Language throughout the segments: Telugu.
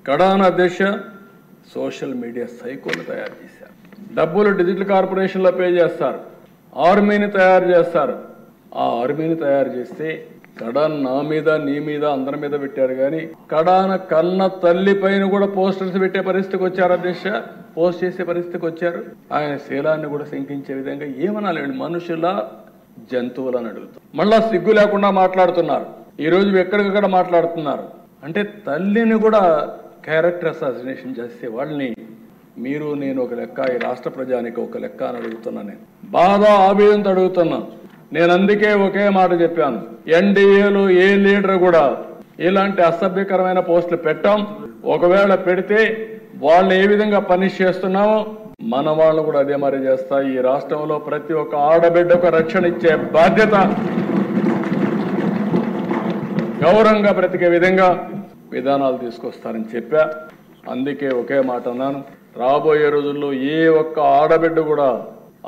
కడాన అధ్యక్ష సోషల్ మీడియా సైకోలు తయారు చేశారు. డబ్బులు డిజిటల్ కార్పొరేషన్లో పే చేస్తారు, ఆర్మీని తయారు చేస్తారు. ఆ ఆర్మీని తయారు చేస్తే కడాన్ నా మీద నీ మీద అందరి మీద పెట్టారు, కానీ కడాన కన్న తల్లి పైన కూడా పోస్టర్స్ పెట్టే పరిస్థితికి వచ్చారు అధ్యక్ష. పోస్ట్ చేసే పరిస్థితికి వచ్చారు. ఆయన శీలాన్ని కూడా శంకించే విధంగా ఏమనాలండి, మనుషుల జంతువులని అడుగుతారు. మళ్ళా సిగ్గు లేకుండా మాట్లాడుతున్నారు. ఈ రోజు ఎక్కడికక్కడ మాట్లాడుతున్నారు. అంటే తల్లిని కూడా క్యారెక్టర్ అసాసినేషన్ చేసే వాళ్ళని మీరు నేను ఒక లెక్క, ఈ రాష్ట్ర ప్రజానికి ఒక లెక్క అని అడుగుతున్నా. నేను బాగా ఆవేదనతో అడుగుతున్నాను. నేను అందుకే ఒకే మాట చెప్పాను, ఎన్డీఏలో ఏ లీడర్ కూడా ఇలాంటి అసభ్యకరమైన పోస్టులు పెట్టాం. ఒకవేళ పెడితే వాళ్ళని ఏ విధంగా పనిష్ చేస్తున్నామో మన వాళ్ళు కూడా అదే మరి చేస్తా. ఈ రాష్ట్రంలో ప్రతి ఒక్క ఆడబిడ్డకు రక్షణ ఇచ్చే బాధ్యత, గౌరవంగా బ్రతికే విధంగా విధానాలు తీసుకొస్తారని చెప్పా. అందుకే ఒకే మాట అన్నాను, రాబోయే రోజుల్లో ఏ ఒక్క ఆడబిడ్డ కూడా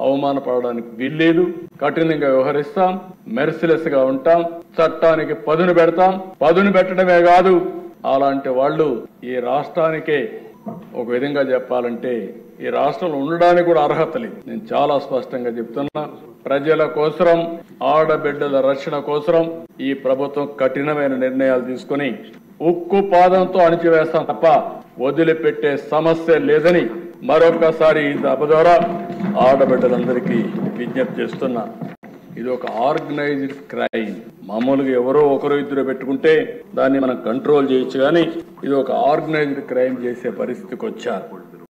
అవమానపడడానికి వీల్లేదు. కఠినంగా వ్యవహరిస్తాం, మెర్సిలెస్ గా ఉంటాం, చట్టానికి పదును పెడతాం. పదును పెట్టడమే కాదు, అలాంటి వాళ్ళు ఈ రాష్ట్రానికే ఒక విధంగా చెప్పాలంటే ఈ రాష్ట్రంలో ఉండడానికి కూడా అర్హత లేదు. నేను చాలా స్పష్టంగా చెప్తున్నా, ప్రజల కోసం, ఆడబిడ్డల రక్షణ కోసం ఈ ప్రభుత్వం కఠినమైన నిర్ణయాలు తీసుకుని ఉక్కు పాదంతో అణిచివేస్తాం తప్ప వదిలిపెట్టే సమస్య లేదని మరొకసారి ఈ సభ ద్వారా ఆడబిడ్డలందరికీ విజ్ఞప్తి చేస్తున్నా. ఇది ఒక ఆర్గనైజ్డ్ క్రైమ్. మామూలుగా ఎవరో ఒకరు ఇద్దరు పెట్టుకుంటే దాన్ని మనం కంట్రోల్ చేయొచ్చు, కానీ ఇది ఒక ఆర్గనైజ్డ్ క్రైమ్ చేసే పరిస్థితికి వచ్చారు.